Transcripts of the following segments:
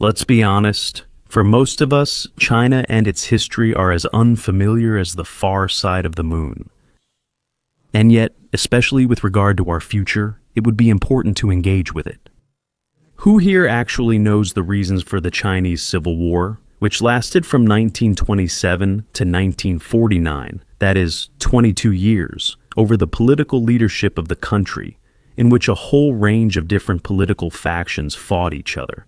Let's be honest, for most of us, China and its history are as unfamiliar as the far side of the moon. And yet, especially with regard to our future, it would be important to engage with it. Who here actually knows the reasons for the Chinese Civil War, which lasted from 1927 to 1949, that is, 22 years, over the political leadership of the country, in which a whole range of different political factions fought each other?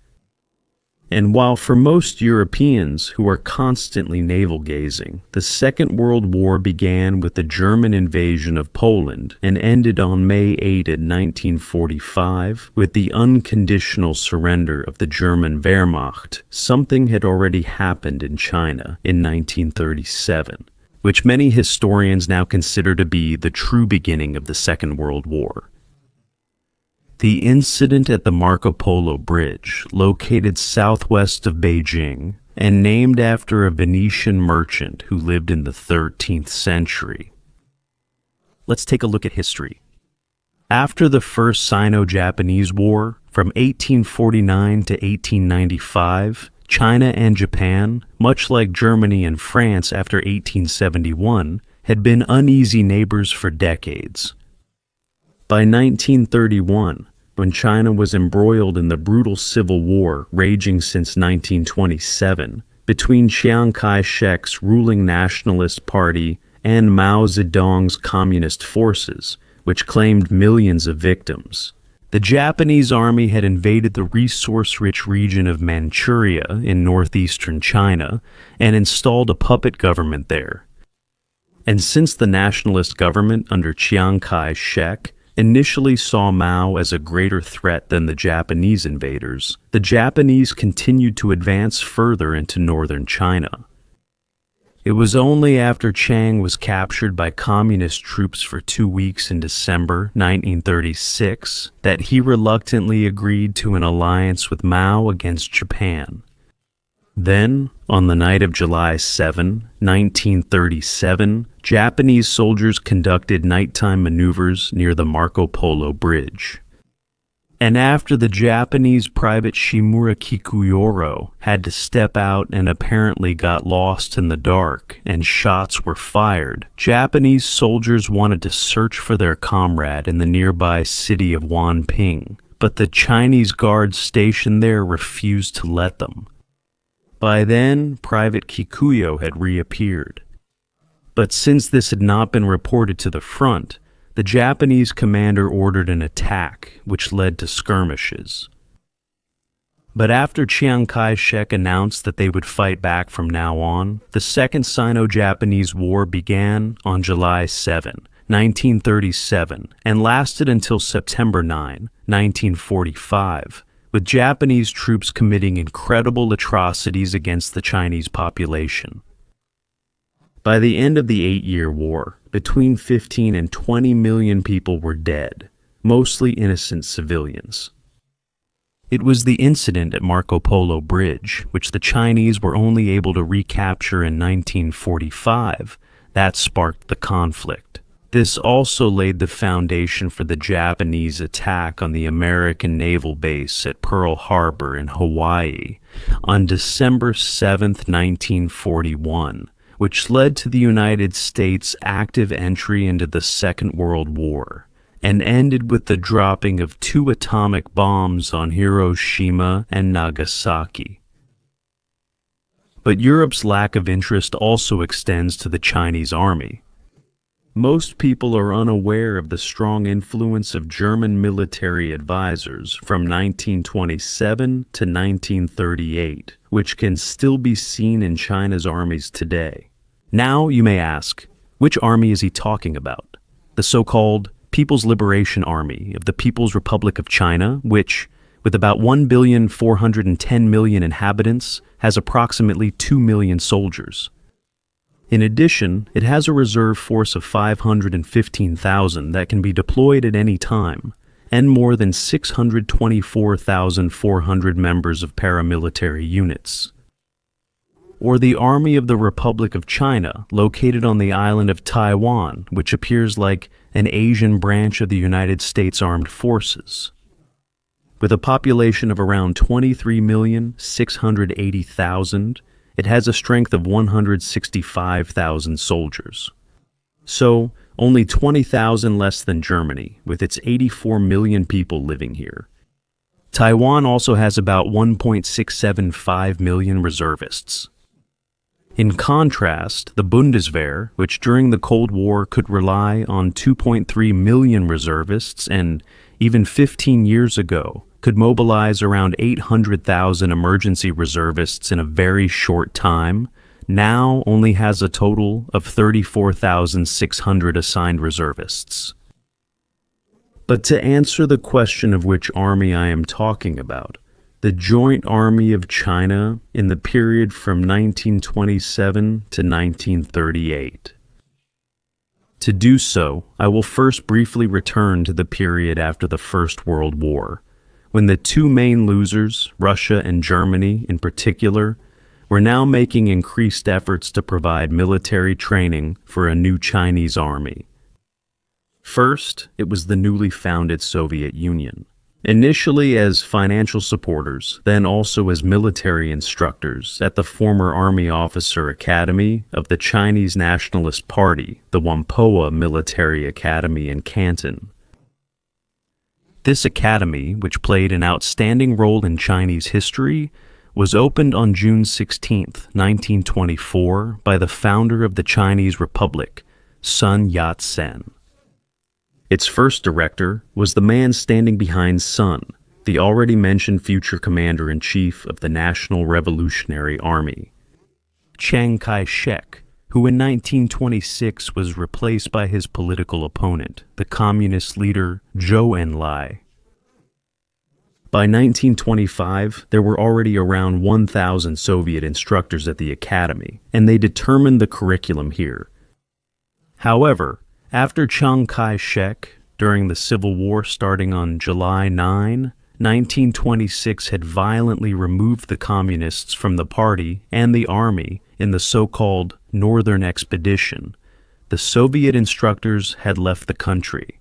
And while for most Europeans who are constantly navel-gazing, the Second World War began with the German invasion of Poland and ended on May 8, 1945, with the unconditional surrender of the German Wehrmacht, something had already happened in China in 1937, which many historians now consider to be the true beginning of the Second World War. The incident at the Marco Polo Bridge, located southwest of Beijing and named after a Venetian merchant who lived in the 13th century. Let's take a look at history. After the First Sino-Japanese War, from 1849 to 1895, China and Japan, much like Germany and France after 1871, had been uneasy neighbors for decades. By 1931, when China was embroiled in the brutal civil war raging since 1927 between Chiang Kai-shek's ruling Nationalist Party and Mao Zedong's communist forces, which claimed millions of victims, the Japanese army had invaded the resource-rich region of Manchuria in northeastern China and installed a puppet government there. And since the nationalist government under Chiang Kai-shek initially saw Mao as a greater threat than the Japanese invaders, the Japanese continued to advance further into northern China. It was only after Chiang was captured by communist troops for 2 weeks in December 1936 that he reluctantly agreed to an alliance with Mao against Japan. Then, on the night of July 7, 1937, Japanese soldiers conducted nighttime maneuvers near the Marco Polo Bridge. And after the Japanese private Shimura Kikuyoro had to step out and apparently got lost in the dark and shots were fired, Japanese soldiers wanted to search for their comrade in the nearby city of Wanping, but the Chinese guards stationed there refused to let them. By then, Private Kikuyo had reappeared. But since this had not been reported to the front, the Japanese commander ordered an attack, which led to skirmishes. But after Chiang Kai-shek announced that they would fight back from now on, the Second Sino-Japanese War began on July 7, 1937, and lasted until September 9, 1945, with Japanese troops committing incredible atrocities against the Chinese population. By the end of the 8-year war, between 15 and 20 million people were dead, mostly innocent civilians. It was the incident at Marco Polo Bridge, which the Chinese were only able to recapture in 1945, that sparked the conflict. This also laid the foundation for the Japanese attack on the American naval base at Pearl Harbor in Hawaii on December 7, 1941, which led to the United States' active entry into the Second World War, and ended with the dropping of 2 atomic bombs on Hiroshima and Nagasaki. But Europe's lack of interest also extends to the Chinese army. Most people are unaware of the strong influence of German military advisors from 1927 to 1938, which can still be seen in China's armies today. Now you may ask, which army is he talking about? The so-called People's Liberation Army of the People's Republic of China, which, with about 1,410,000,000 inhabitants, has approximately 2 million soldiers. In addition, it has a reserve force of 515,000 that can be deployed at any time, and more than 624,400 members of paramilitary units. Or the Army of the Republic of China, located on the island of Taiwan, which appears like an Asian branch of the United States Armed Forces. With a population of around 23,680,000, it has a strength of 165,000 soldiers. So, only 20,000 less than Germany, with its 84 million people living here. Taiwan also has about 1.675 million reservists. In contrast, the Bundeswehr, which during the Cold War could rely on 2.3 million reservists and, even 15 years ago, could mobilize around 800,000 emergency reservists in a very short time, now only has a total of 34,600 assigned reservists. But to answer the question of which army I am talking about, the Joint Army of China in the period from 1927 to 1938. To do so, I will first briefly return to the period after the First World War, when the two main losers, Russia and Germany in particular, were now making increased efforts to provide military training for a new Chinese army. First, it was the newly founded Soviet Union. Initially as financial supporters, then also as military instructors at the former Army Officer Academy of the Chinese Nationalist Party, the Whampoa Military Academy in Canton. This academy, which played an outstanding role in Chinese history, was opened on June 16, 1924, by the founder of the Chinese Republic, Sun Yat-sen. Its first director was the man standing behind Sun, the already mentioned future commander-in-chief of the National Revolutionary Army, Chiang Kai-shek, who in 1926 was replaced by his political opponent, the communist leader Zhou Enlai. By 1925, there were already around 1,000 Soviet instructors at the academy, and they determined the curriculum here. However, after Chiang Kai-shek, during the Civil War starting on July 9, 1926 had violently removed the communists from the party and the army in the so-called Northern Expedition, the Soviet instructors had left the country.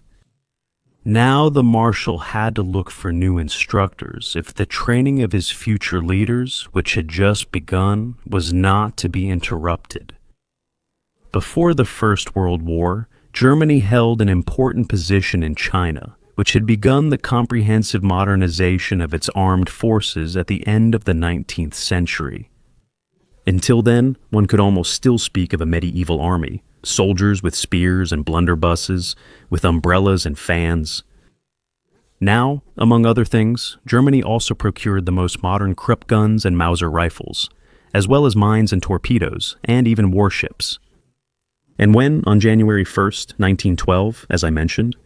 Now the marshal had to look for new instructors if the training of his future leaders, which had just begun, was not to be interrupted. Before the First World War, Germany held an important position in China, which had begun the comprehensive modernization of its armed forces at the end of the 19th century. Until then, one could almost still speak of a medieval army, soldiers with spears and blunderbusses, with umbrellas and fans. Now, among other things, Germany also procured the most modern Krupp guns and Mauser rifles, as well as mines and torpedoes, and even warships. And when, on January 1st, 1912, as I mentioned,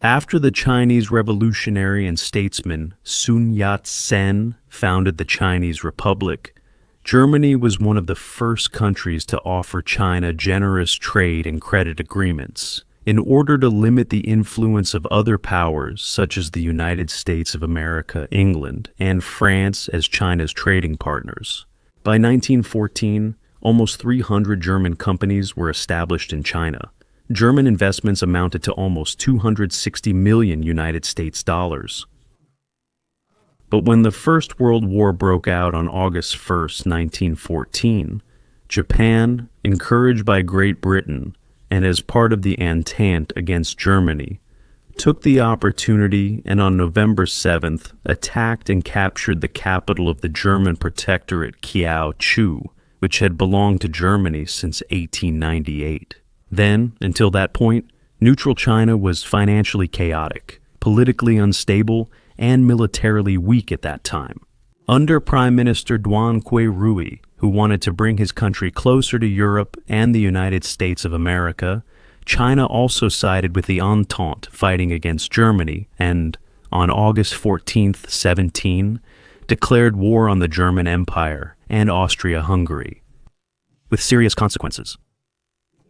after the Chinese revolutionary and statesman Sun Yat-sen founded the Chinese Republic, Germany was one of the first countries to offer China generous trade and credit agreements in order to limit the influence of other powers such as the United States of America, England, and France as China's trading partners. By 1914, almost 300 German companies were established in China. German investments amounted to almost 260 million United States dollars. But when the First World War broke out on August 1st, 1914, Japan, encouraged by Great Britain and as part of the Entente against Germany, took the opportunity and on November 7th attacked and captured the capital of the German protectorate Kiaochu, which had belonged to Germany since 1898. Then, until that point, neutral China was financially chaotic, politically unstable, and militarily weak at that time. Under Prime Minister Duan Rui, who wanted to bring his country closer to Europe and the United States of America, China also sided with the Entente fighting against Germany and, on August 14th, 17, declared war on the German Empire and Austria-Hungary, with serious consequences.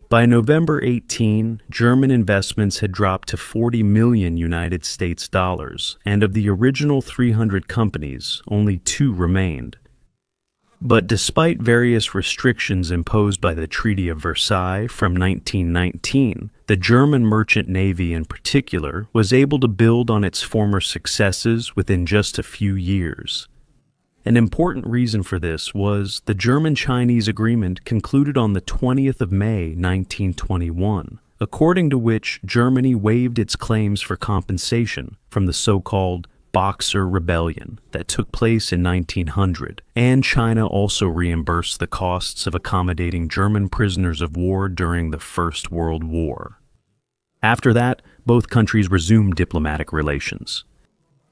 By November 18, German investments had dropped to 40 million United States dollars, and of the original 300 companies, only 2 remained. But despite various restrictions imposed by the Treaty of Versailles from 1919, the German merchant navy in particular was able to build on its former successes within just a few years. An important reason for this was the German-Chinese agreement concluded on the 20th of May, 1921, according to which Germany waived its claims for compensation from the so-called Boxer Rebellion that took place in 1900, and China also reimbursed the costs of accommodating German prisoners of war during the First World War. After that, both countries resumed diplomatic relations.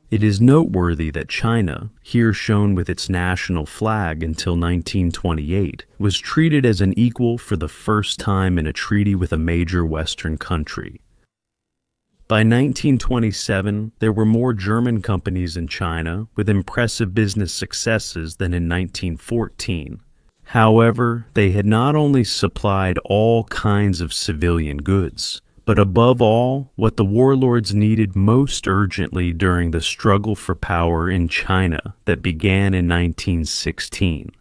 It is noteworthy that China, here shown with its national flag until 1928, was treated as an equal for the first time in a treaty with a major Western country. By 1927, there were more German companies in China with impressive business successes than in 1914. However, they had not only supplied all kinds of civilian goods, but above all, what the warlords needed most urgently during the struggle for power in China that began in 1916.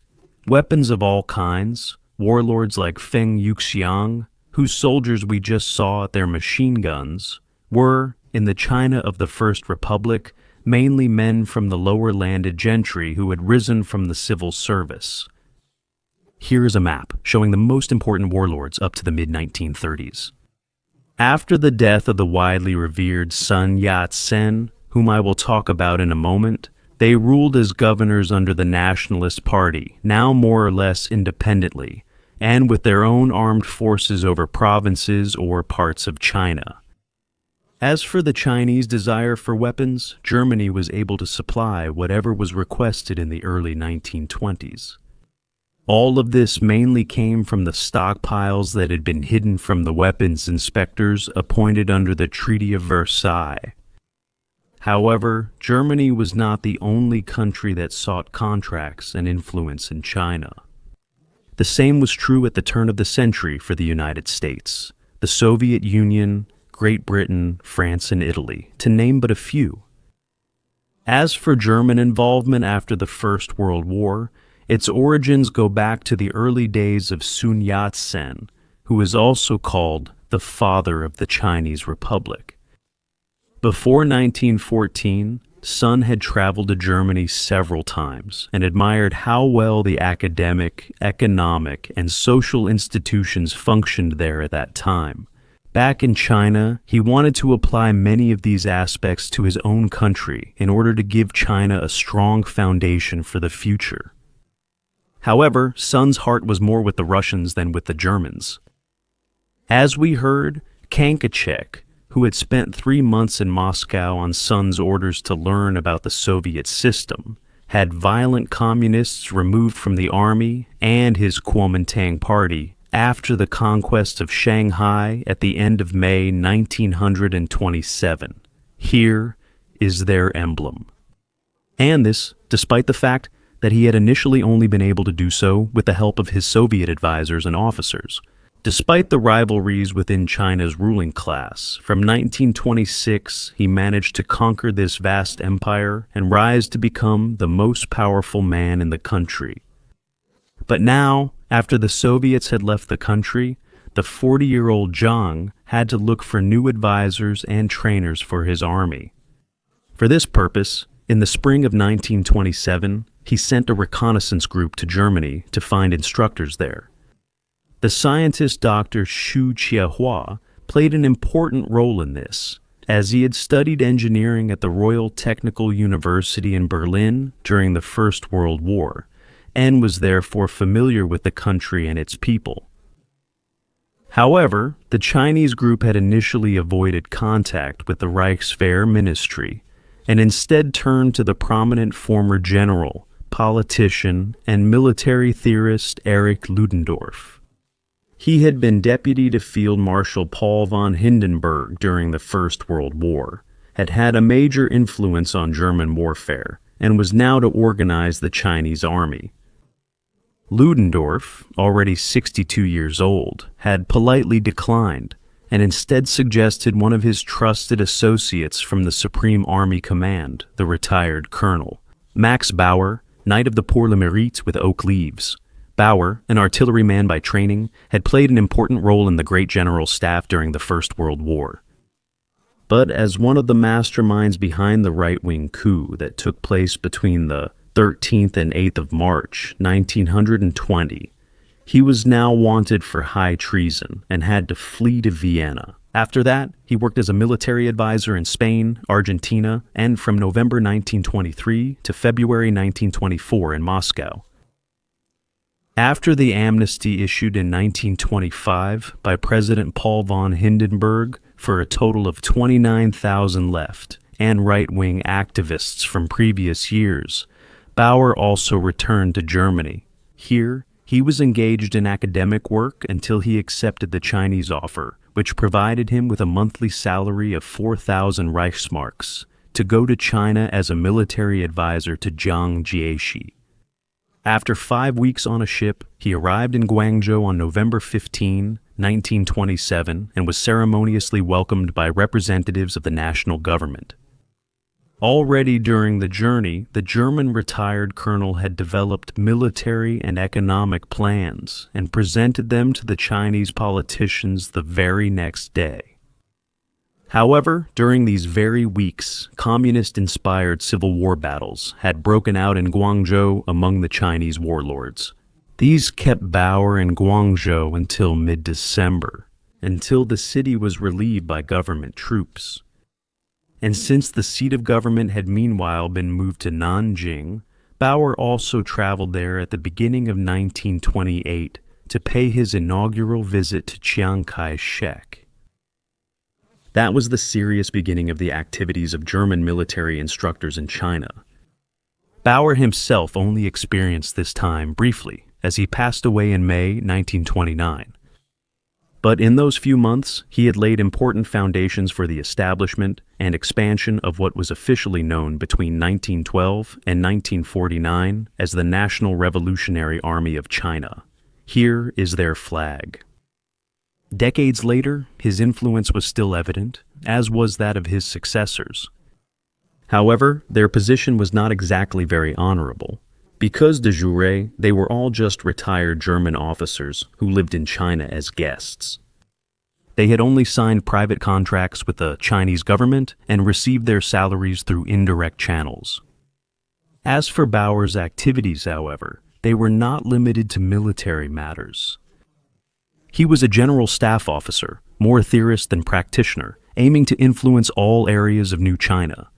Weapons of all kinds, warlords like Feng Yuxiang, whose soldiers we just saw at their machine guns, were, in the China of the First Republic, mainly men from the lower landed gentry who had risen from the civil service. Here is a map showing the most important warlords up to the mid-1930s. After the death of the widely revered Sun Yat-sen, whom I will talk about in a moment, they ruled as governors under the Nationalist Party, now more or less independently, and with their own armed forces over provinces or parts of China. As for the Chinese desire for weapons, Germany was able to supply whatever was requested in the early 1920s. All of this mainly came from the stockpiles that had been hidden from the weapons inspectors appointed under the Treaty of Versailles. However, Germany was not the only country that sought contracts and influence in China. The same was true at the turn of the century for the United States, the Soviet Union, Great Britain, France, and Italy, to name but a few. As for German involvement after the First World War, its origins go back to the early days of Sun Yat-sen, who is also called the father of the Chinese Republic. Before 1914, Sun had traveled to Germany several times and admired how well the academic, economic, and social institutions functioned there at that time. Back in China, he wanted to apply many of these aspects to his own country in order to give China a strong foundation for the future. However, Sun's heart was more with the Russians than with the Germans. As we heard, Kai-shek, who had spent 3 months in Moscow on Sun's orders to learn about the Soviet system, had violent communists removed from the army and his Kuomintang party after the conquest of Shanghai at the end of May 1927. Here is their emblem. And this, despite the fact that he had initially only been able to do so with the help of his Soviet advisors and officers. Despite the rivalries within China's ruling class, from 1926 he managed to conquer this vast empire and rise to become the most powerful man in the country. But now, after the Soviets had left the country, the 40-year-old Zhang had to look for new advisors and trainers for his army. For this purpose, in the spring of 1927, he sent a reconnaissance group to Germany to find instructors there. The scientist Dr. Xu Qiahua played an important role in this, as he had studied engineering at the Royal Technical University in Berlin during the First World War, and was therefore familiar with the country and its people. However, the Chinese group had initially avoided contact with the Reichswehr ministry, and instead turned to the prominent former general, politician, and military theorist Erich Ludendorff. He had been deputy to Field Marshal Paul von Hindenburg during the First World War, had had a major influence on German warfare, and was now to organize the Chinese army. Ludendorff, already 62 years old, had politely declined, and instead suggested one of his trusted associates from the Supreme Army Command, the retired colonel, Max Bauer, Knight of the Pour le Mérite with oak leaves. Bauer, an artilleryman by training, had played an important role in the great general's staff during the First World War. But as one of the masterminds behind the right-wing coup that took place between the 13th and 8th of March, 1920, he was now wanted for high treason and had to flee to Vienna. After that, he worked as a military advisor in Spain, Argentina, and from November 1923 to February 1924 in Moscow. After the amnesty issued in 1925 by President Paul von Hindenburg for a total of 29,000 left and right-wing activists from previous years, Bauer also returned to Germany. Here, he was engaged in academic work until he accepted the Chinese offer, which provided him with a monthly salary of 4,000 Reichsmarks to go to China as a military advisor to Jiang Jieshi. After 5 weeks on a ship, he arrived in Guangzhou on November 15, 1927, and was ceremoniously welcomed by representatives of the national government. Already during the journey, the German retired colonel had developed military and economic plans and presented them to the Chinese politicians the very next day. However, during these very weeks, communist-inspired civil war battles had broken out in Guangzhou among the Chinese warlords. These kept Bauer in Guangzhou until mid-December, until the city was relieved by government troops. And since the seat of government had meanwhile been moved to Nanjing, Bauer also traveled there at the beginning of 1928 to pay his inaugural visit to Chiang Kai-shek. That was the serious beginning of the activities of German military instructors in China. Bauer himself only experienced this time briefly, as he passed away in May 1929. But in those few months, he had laid important foundations for the establishment and expansion of what was officially known between 1912 and 1949 as the National Revolutionary Army of China. Here is their flag. Decades later, his influence was still evident, as was that of his successors. However, their position was not exactly very honorable. Because de jure, they were all just retired German officers who lived in China as guests. They had only signed private contracts with the Chinese government and received their salaries through indirect channels. As for Bauer's activities, however, they were not limited to military matters. He was a general staff officer, more theorist than practitioner, aiming to influence all areas of New China.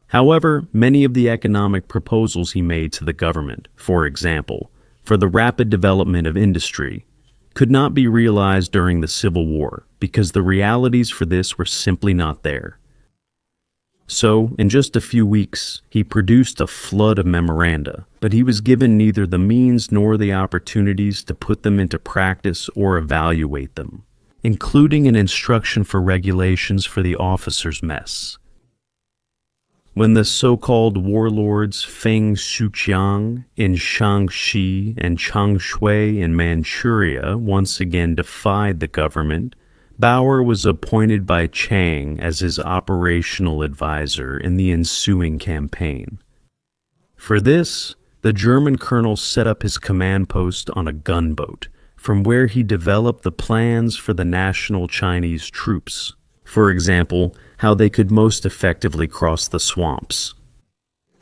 However, many of the economic proposals he made to the government, for example, for the rapid development of industry, could not be realized during the Civil War because the realities for this were simply not there. So, in just a few weeks, he produced a flood of memoranda, but he was given neither the means nor the opportunities to put them into practice or evaluate them, including an instruction for regulations for the officers' mess. When the so-called warlords Feng Shuqiang in Shaanxi and Changshui in Manchuria once again defied the government, Bauer was appointed by Chiang as his operational advisor in the ensuing campaign. For this, the German colonel set up his command post on a gunboat, from where he developed the plans for the national Chinese troops. For example, how they could most effectively cross the swamps.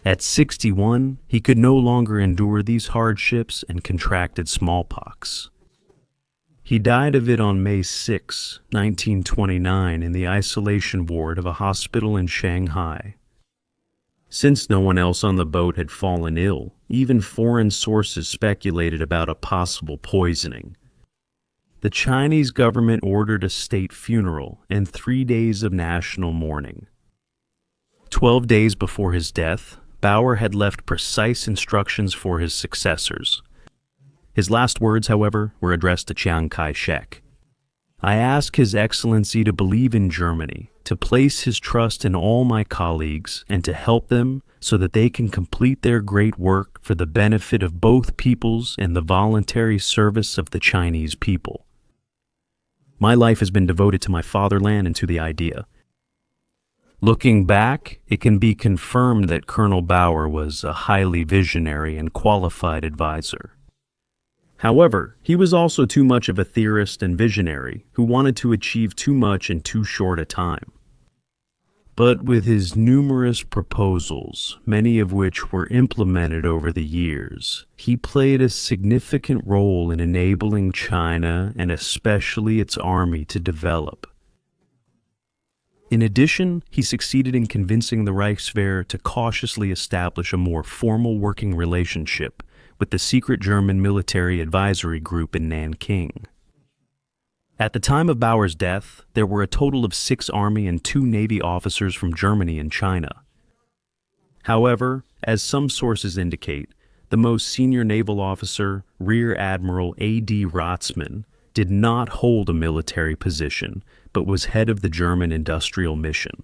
At 61, he could no longer endure these hardships and contracted smallpox. He died of it on May 6, 1929, in the isolation ward of a hospital in Shanghai. Since no one else on the boat had fallen ill, even foreign sources speculated about a possible poisoning. The Chinese government ordered a state funeral and 3 days of national mourning. 12 days before his death, Bauer had left precise instructions for his successors. His last words, however, were addressed to Chiang Kai-shek. I ask His Excellency to believe in Germany, to place his trust in all my colleagues, and to help them so that they can complete their great work for the benefit of both peoples and the voluntary service of the Chinese people. My life has been devoted to my fatherland and to the idea. Looking back, it can be confirmed that Colonel Bauer was a highly visionary and qualified advisor. However, he was also too much of a theorist and visionary who wanted to achieve too much in too short a time. But with his numerous proposals, many of which were implemented over the years, he played a significant role in enabling China and especially its army to develop. In addition, he succeeded in convincing the Reichswehr to cautiously establish a more formal working relationship with the secret German military advisory group in Nanking. At the time of Bauer's death, there were a total of 6 Army and 2 Navy officers from Germany and China. However, as some sources indicate, the most senior naval officer, Rear Admiral A.D. Rotzmann, did not hold a military position, but was head of the German industrial mission.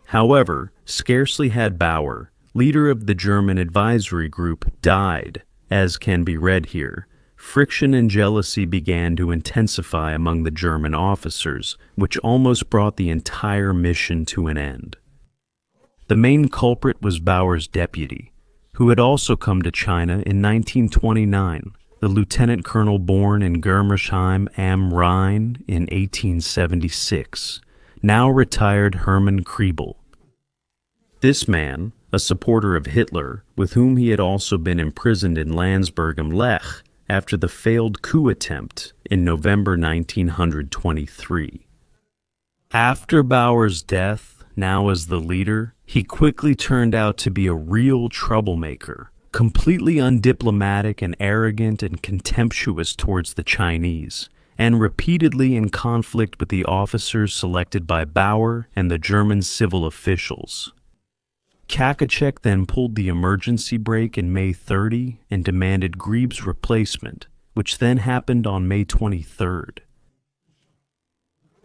However, scarcely had Bauer, leader of the German advisory group, died, as can be read here, friction and jealousy began to intensify among the German officers, which almost brought the entire mission to an end. The main culprit was Bauer's deputy, who had also come to China in 1929, the lieutenant colonel born in Germersheim am Rhein in 1876, now retired Hermann Kriebel. This man, a supporter of Hitler, with whom he had also been imprisoned in Landsberg am Lech after the failed coup attempt in November 1923. After Bauer's death, now as the leader, he quickly turned out to be a real troublemaker, completely undiplomatic and arrogant and contemptuous towards the Chinese, and repeatedly in conflict with the officers selected by Bauer and the German civil officials. Kai-shek then pulled the emergency brake in May 30 and demanded Grieb's replacement, which then happened on May 23rd.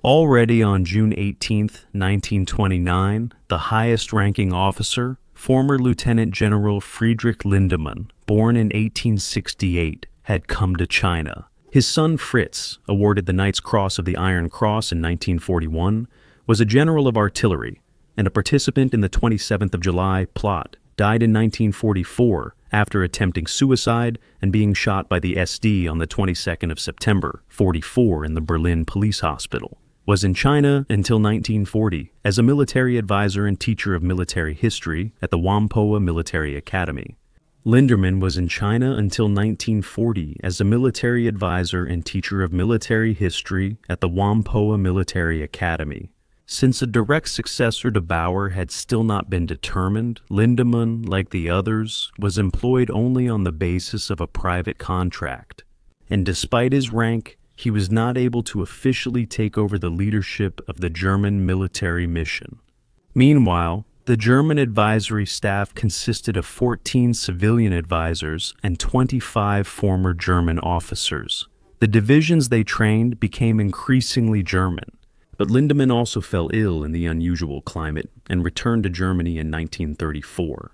Already on June 18, 1929, the highest-ranking officer, former Lieutenant General Friedrich Lindemann, born in 1868, had come to China. His son Fritz, awarded the Knight's Cross of the Iron Cross in 1941, was a general of artillery and a participant in the 27th of July plot, died in 1944 after attempting suicide and being shot by the SD on the 22nd of September, 44 in the Berlin Police Hospital. Was in China until 1940 as a military advisor and teacher of military history at the Whampoa Military Academy. Lindemann was in China until 1940 as a military advisor and teacher of military history at the Whampoa Military Academy. Since a direct successor to Bauer had still not been determined, Lindemann, like the others, was employed only on the basis of a private contract. And despite his rank, he was not able to officially take over the leadership of the German military mission. Meanwhile, the German advisory staff consisted of 14 civilian advisors and 25 former German officers. The divisions they trained became increasingly German, but Lindemann also fell ill in the unusual climate and returned to Germany in 1934.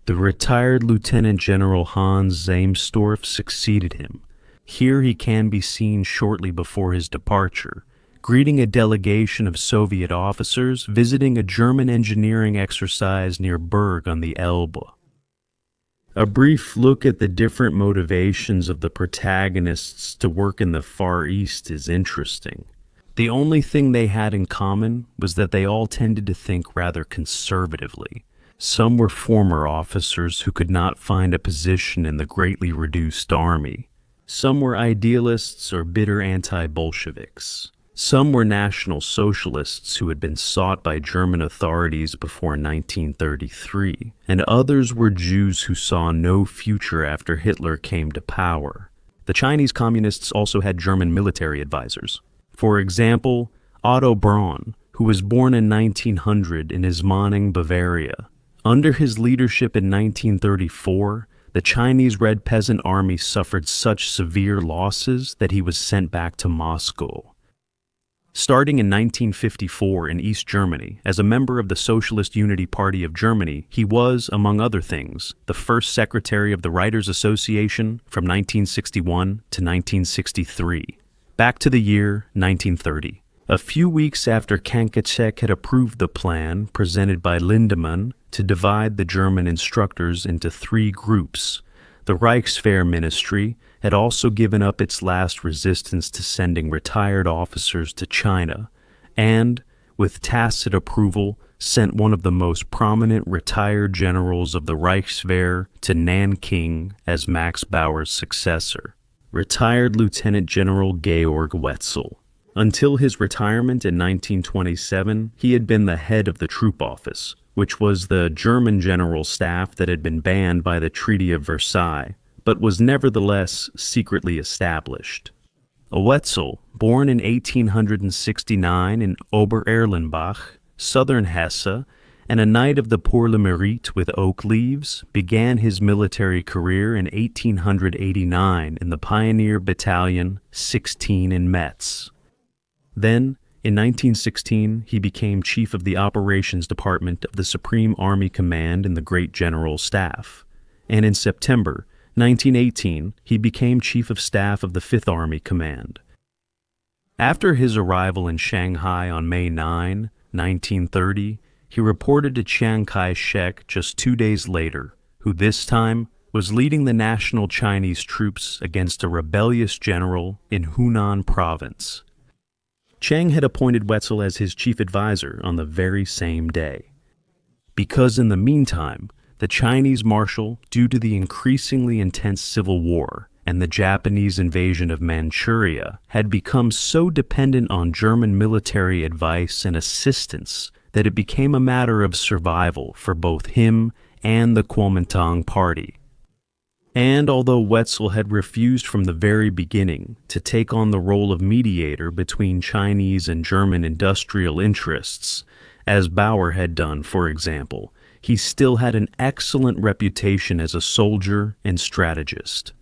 The retired Lieutenant General Hans Zamstorff succeeded him. Here he can be seen shortly before his departure, greeting a delegation of Soviet officers visiting a German engineering exercise near Berg on the Elbe. A brief look at the different motivations of the protagonists to work in the Far East is interesting. The only thing they had in common was that they all tended to think rather conservatively. Some were former officers who could not find a position in the greatly reduced army. Some were idealists or bitter anti-Bolsheviks. Some were National Socialists who had been sought by German authorities before 1933, and others were Jews who saw no future after Hitler came to power. The Chinese Communists also had German military advisors. For example, Otto Braun, who was born in 1900 in Ismaning, Bavaria. Under his leadership in 1934, the Chinese Red Peasant Army suffered such severe losses that he was sent back to Moscow. Starting in 1954 in East Germany, as a member of the Socialist Unity Party of Germany, he was, among other things, the first secretary of the Writers' Association from 1961 to 1963. Back to the year 1930. A few weeks after Kai-shek had approved the plan presented by Lindemann to divide the German instructors into 3 groups, the Reichswehr Ministry had also given up its last resistance to sending retired officers to China, and, with tacit approval, sent one of the most prominent retired generals of the Reichswehr to Nanking as Max Bauer's successor, retired Lieutenant General Georg Wetzel. Until his retirement in 1927, he had been the head of the Troop Office, which was the German general staff that had been banned by the Treaty of Versailles, but was nevertheless secretly established. Wetzel, born in 1869 in Ober-Erlenbach, southern Hesse, and a Knight of the Pour le Mérite with oak leaves, began his military career in 1889 in the Pioneer Battalion 16 in Metz. Then, in 1916, he became Chief of the Operations Department of the Supreme Army Command in the Great General Staff, and in September 1918, he became Chief of Staff of the Fifth Army Command. After his arrival in Shanghai on May 9, 1930, he reported to Chiang Kai-shek just 2 days later, who this time was leading the national Chinese troops against a rebellious general in Hunan Province. Chiang had appointed Wetzel as his chief advisor on the very same day. Because in the meantime, the Chinese marshal, due to the increasingly intense civil war and the Japanese invasion of Manchuria, had become so dependent on German military advice and assistance that it became a matter of survival for both him and the Kuomintang party. And although Wetzel had refused from the very beginning to take on the role of mediator between Chinese and German industrial interests, as Bauer had done, for example, he still had an excellent reputation as a soldier and strategist.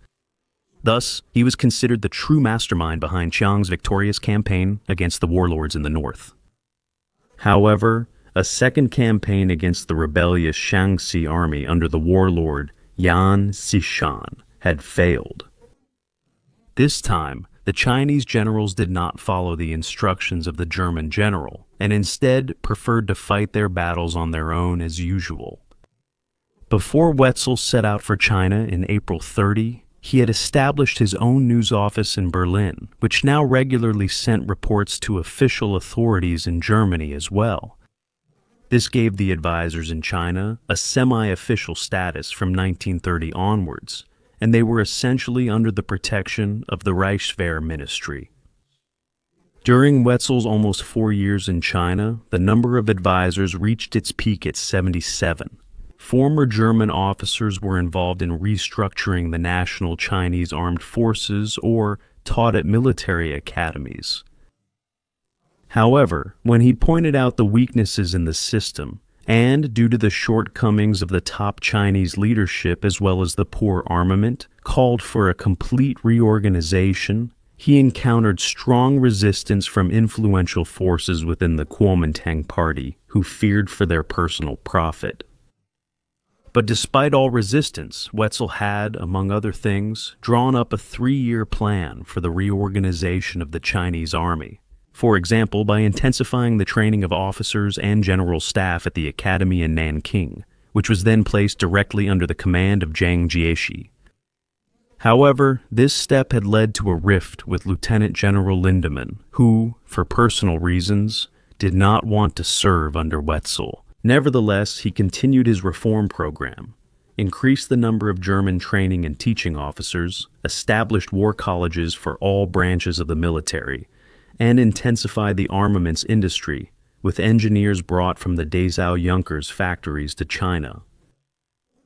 Thus, he was considered the true mastermind behind Chiang's victorious campaign against the warlords in the north. However, a second campaign against the rebellious Shaanxi army under the warlord Yan Xishan had failed. This time, the Chinese generals did not follow the instructions of the German general, and instead preferred to fight their battles on their own as usual. Before Wetzel set out for China in April 30, he had established his own news office in Berlin, which now regularly sent reports to official authorities in Germany as well. This gave the advisors in China a semi-official status from 1930 onwards, and they were essentially under the protection of the Reichswehr Ministry. During Wetzel's almost 4 years in China, the number of advisors reached its peak at 77. Former German officers were involved in restructuring the national Chinese armed forces or taught at military academies. However, when he pointed out the weaknesses in the system, and due to the shortcomings of the top Chinese leadership as well as the poor armament, called for a complete reorganization, he encountered strong resistance from influential forces within the Kuomintang party who feared for their personal profit. But despite all resistance, Wetzel had, among other things, drawn up a 3-year plan for the reorganization of the Chinese army. For example, by intensifying the training of officers and general staff at the academy in Nanking, which was then placed directly under the command of Zhang Jieshi. However, this step had led to a rift with Lieutenant General Lindemann, who, for personal reasons, did not want to serve under Wetzel. Nevertheless, he continued his reform program, increased the number of German training and teaching officers, established war colleges for all branches of the military, and intensified the armaments industry with engineers brought from the Dessau Junkers factories to China.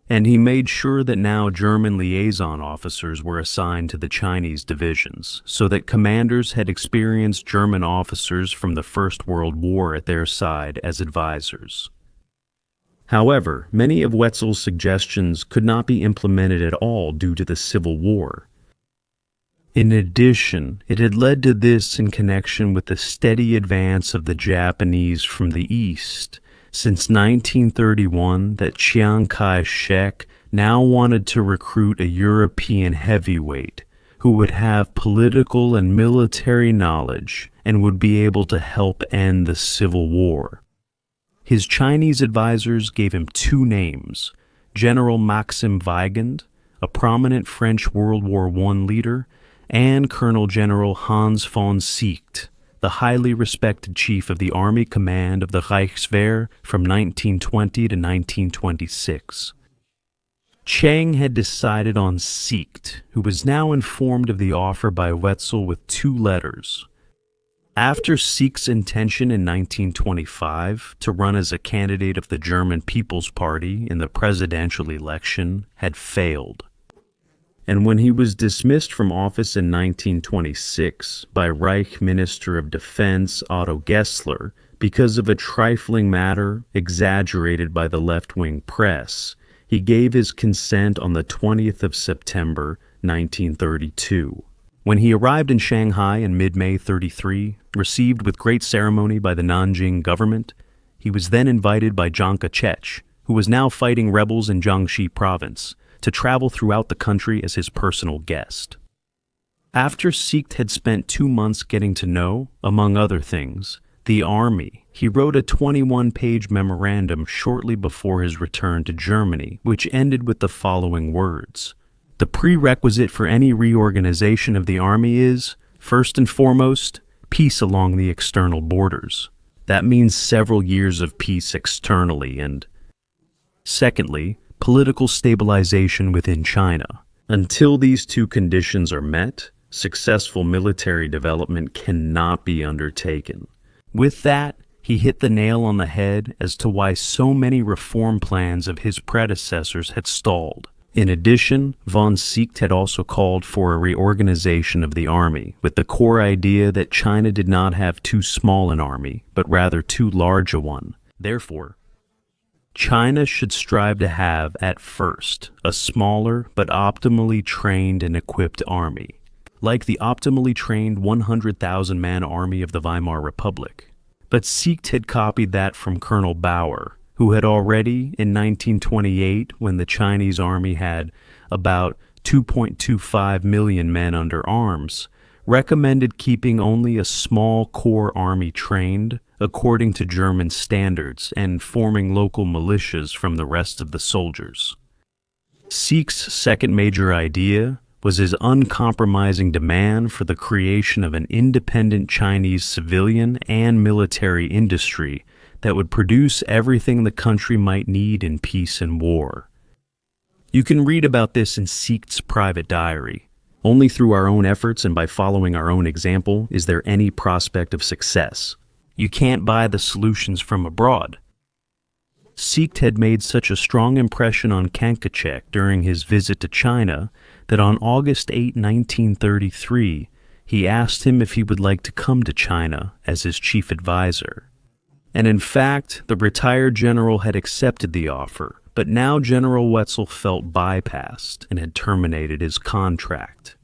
And he made sure that now German liaison officers were assigned to the Chinese divisions, so that commanders had experienced German officers from the First World War at their side as advisors. However, many of Wetzel's suggestions could not be implemented at all due to the Civil War. In addition, it had led to this in connection with the steady advance of the Japanese from the east, since 1931 that Chiang Kai-shek now wanted to recruit a European heavyweight who would have political and military knowledge and would be able to help end the Civil War. His Chinese advisors gave him two names: General Maxim Weygand, a prominent French World War I leader, and Colonel General Hans von Seeckt, the highly respected chief of the Army Command of the Reichswehr from 1920 to 1926. Chiang had decided on Seeckt, who was now informed of the offer by Wetzel with two letters. After Seekt's intention in 1925 to run as a candidate of the German People's Party in the presidential election had failed, and when he was dismissed from office in 1926 by Reich Minister of Defense Otto Gessler because of a trifling matter exaggerated by the left-wing press, he gave his consent on the 20th of September, 1932. When he arrived in Shanghai in mid-May 33, received with great ceremony by the Nanjing government, he was then invited by Chiang Kai-shek, who was now fighting rebels in Jiangxi province, to travel throughout the country as his personal guest. After Seeckt had spent 2 months getting to know, among other things, the army, he wrote a 21-page memorandum shortly before his return to Germany, which ended with the following words: "The prerequisite for any reorganization of the army is, first and foremost, peace along the external borders. That means several years of peace externally, and secondly, political stabilization within China. Until these two conditions are met, successful military development cannot be undertaken." With that, he hit the nail on the head as to why so many reform plans of his predecessors had stalled. In addition, von Seeckt had also called for a reorganization of the army, with the core idea that China did not have too small an army, but rather too large a one. Therefore, China should strive to have, at first, a smaller but optimally trained and equipped army, like the optimally trained 100,000-man army of the Weimar Republic. But Seeckt had copied that from Colonel Bauer, who had already, in 1928, when the Chinese army had about 2.25 million men under arms, recommended keeping only a small core army trained according to German standards and forming local militias from the rest of the soldiers. Seeckt's second major idea was his uncompromising demand for the creation of an independent Chinese civilian and military industry that would produce everything the country might need in peace and war. You can read about this in Seeckt's private diary. Only through our own efforts and by following our own example is there any prospect of success. You can't buy the solutions from abroad. Seeckt had made such a strong impression on Chiang Kai-shek during his visit to China that on August 8, 1933, he asked him if he would like to come to China as his chief advisor. And in fact, the retired general had accepted the offer, but now General Wetzel felt bypassed and had terminated his contract.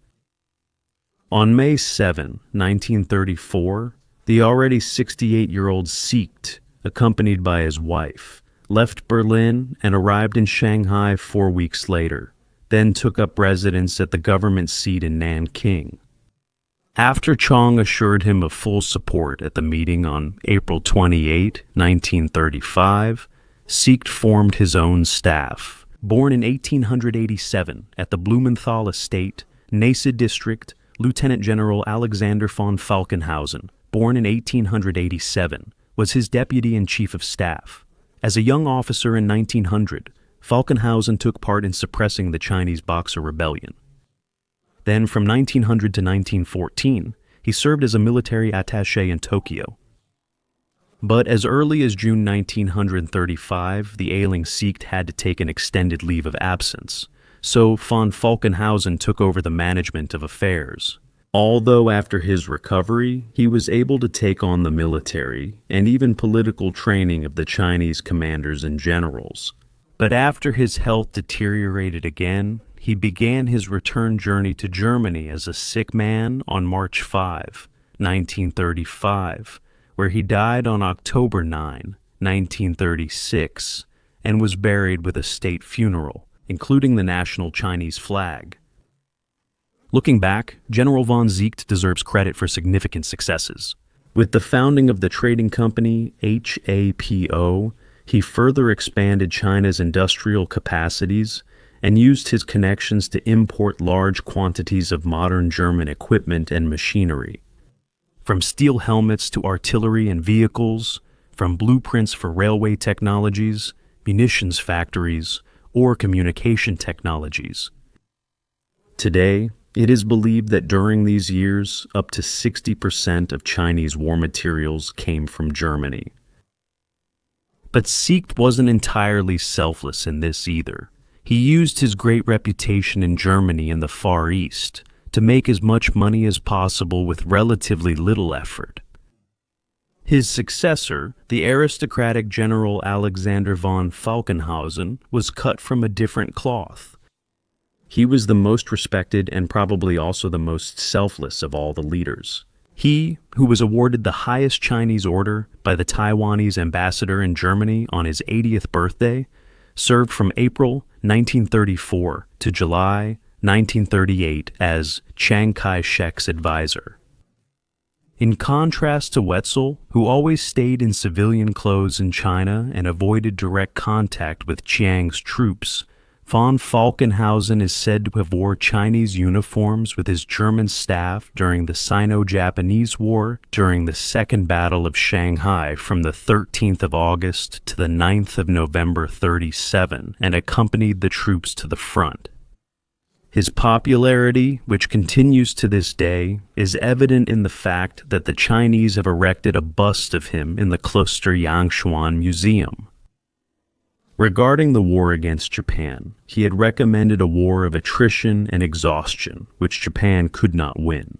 On May 7, 1934, the already 68-year-old Seeckt, accompanied by his wife, left Berlin and arrived in Shanghai 4 weeks later, then took up residence at the government seat in Nanking. After Chiang assured him of full support at the meeting on April 28, 1935, Seeckt formed his own staff. Born in 1887 at the Blumenthal estate, Nase district, Lieutenant General Alexander von Falkenhausen, born in 1887, was his deputy and chief of staff. As a young officer in 1900, Falkenhausen took part in suppressing the Chinese Boxer Rebellion. Then, from 1900 to 1914, he served as a military attaché in Tokyo. But as early as June 1935, the ailing Seeckt had to take an extended leave of absence, so von Falkenhausen took over the management of affairs. Although after his recovery, he was able to take on the military and even political training of the Chinese commanders and generals. But after his health deteriorated again, he began his return journey to Germany as a sick man on March 5, 1935, where he died on October 9, 1936, and was buried with a state funeral, including the national Chinese flag. Looking back, General von Ziegt deserves credit for significant successes. With the founding of the trading company HAPO, he further expanded China's industrial capacities and used his connections to import large quantities of modern German equipment and machinery. From steel helmets to artillery and vehicles, from blueprints for railway technologies, munitions factories, or communication technologies. Today, it is believed that during these years, up to 60% of Chinese war materials came from Germany. But Ziegt wasn't entirely selfless in this either. He used his great reputation in Germany and the Far East to make as much money as possible with relatively little effort. His successor, the aristocratic General Alexander von Falkenhausen, was cut from a different cloth. He was the most respected and probably also the most selfless of all the leaders. He, who was awarded the highest Chinese order by the Taiwanese ambassador in Germany on his 80th birthday, served from April 1934 to July 1938 as Chiang Kai-shek's advisor. In contrast to Wetzel, who always stayed in civilian clothes in China and avoided direct contact with Chiang's troops, von Falkenhausen is said to have wore Chinese uniforms with his German staff during the Sino-Japanese War during the Second Battle of Shanghai from the 13th of August to the 9th of November 37 and accompanied the troops to the front. His popularity, which continues to this day, is evident in the fact that the Chinese have erected a bust of him in the Kloster Yangshuan Museum. Regarding the war against Japan, he had recommended a war of attrition and exhaustion, which Japan could not win.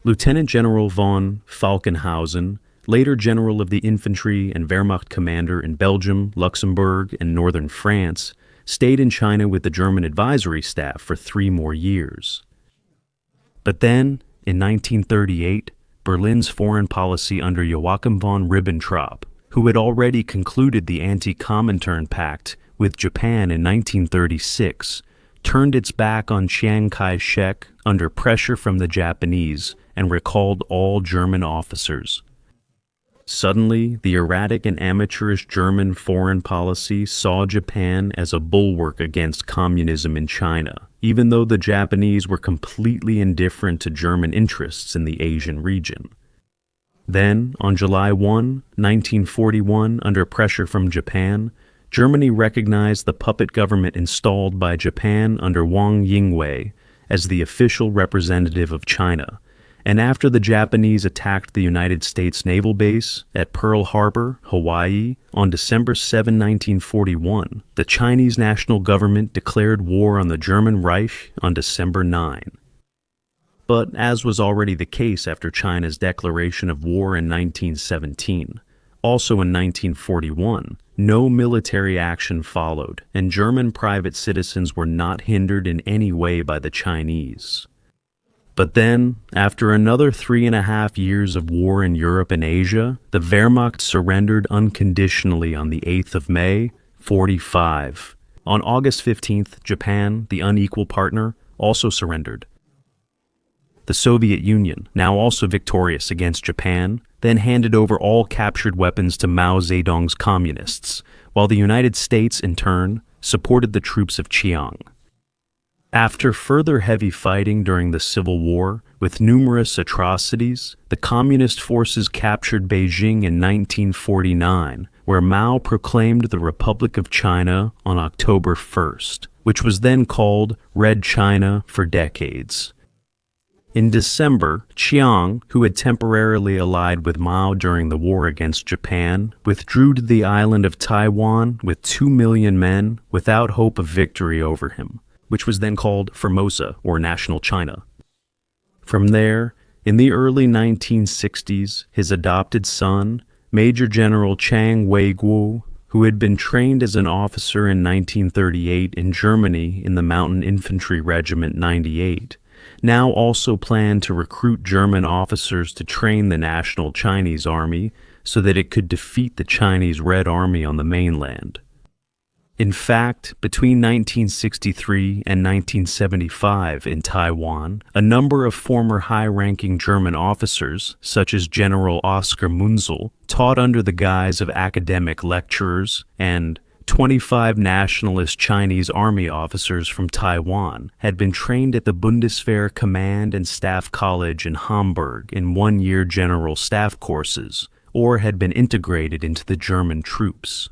Lieutenant General von Falkenhausen, later General of the Infantry and Wehrmacht commander in Belgium, Luxembourg, and northern France, stayed in China with the German advisory staff for 3 more years. But then, in 1938, Berlin's foreign policy under Joachim von Ribbentrop, who had already concluded the Anti-Comintern Pact with Japan in 1936, turned its back on Chiang Kai-shek under pressure from the Japanese and recalled all German officers. Suddenly, the erratic and amateurish German foreign policy saw Japan as a bulwark against communism in China, even though the Japanese were completely indifferent to German interests in the Asian region. Then, on July 1, 1941, under pressure from Japan, Germany recognized the puppet government installed by Japan under Wang Yingwei as the official representative of China, and after the Japanese attacked the United States naval base at Pearl Harbor, Hawaii, on December 7, 1941, the Chinese national government declared war on the German Reich on December 9. But as was already the case after China's declaration of war in 1917, also in 1941, no military action followed, and German private citizens were not hindered in any way by the Chinese. But then, after another 3.5 years of war in Europe and Asia, the Wehrmacht surrendered unconditionally on the 8th of May, 1945. On August 15th, Japan, the unequal partner, also surrendered. The Soviet Union, now also victorious against Japan, then handed over all captured weapons to Mao Zedong's communists, while the United States, in turn, supported the troops of Chiang. After further heavy fighting during the Civil War, with numerous atrocities, the communist forces captured Beijing in 1949, where Mao proclaimed the Republic of China on October 1st, which was then called Red China for decades. In December, Chiang, who had temporarily allied with Mao during the war against Japan, withdrew to the island of Taiwan with 2 million men without hope of victory over him, which was then called Formosa, or National China. From there, in the early 1960s, his adopted son, Major General Chang Wei-guo, who had been trained as an officer in 1938 in Germany in the Mountain Infantry Regiment 98, now also planned to recruit German officers to train the National Chinese Army so that it could defeat the Chinese Red Army on the mainland. In fact, between 1963 and 1975 in Taiwan, a number of former high-ranking German officers, such as General Oskar Munzel, taught under the guise of academic lecturers, and 25 nationalist Chinese army officers from Taiwan had been trained at the Bundeswehr Command and Staff College in Hamburg in one-year general staff courses, or had been integrated into the German troops.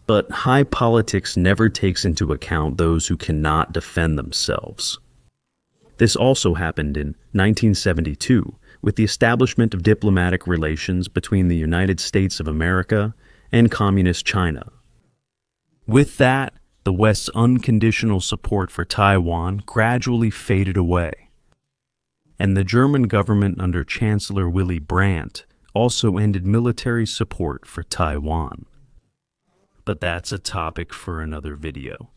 But high politics never takes into account those who cannot defend themselves. This also happened in 1972 with the establishment of diplomatic relations between the United States of America and Communist China. With that, the West's unconditional support for Taiwan gradually faded away. And the German government under Chancellor Willy Brandt also ended military support for Taiwan. But that's a topic for another video.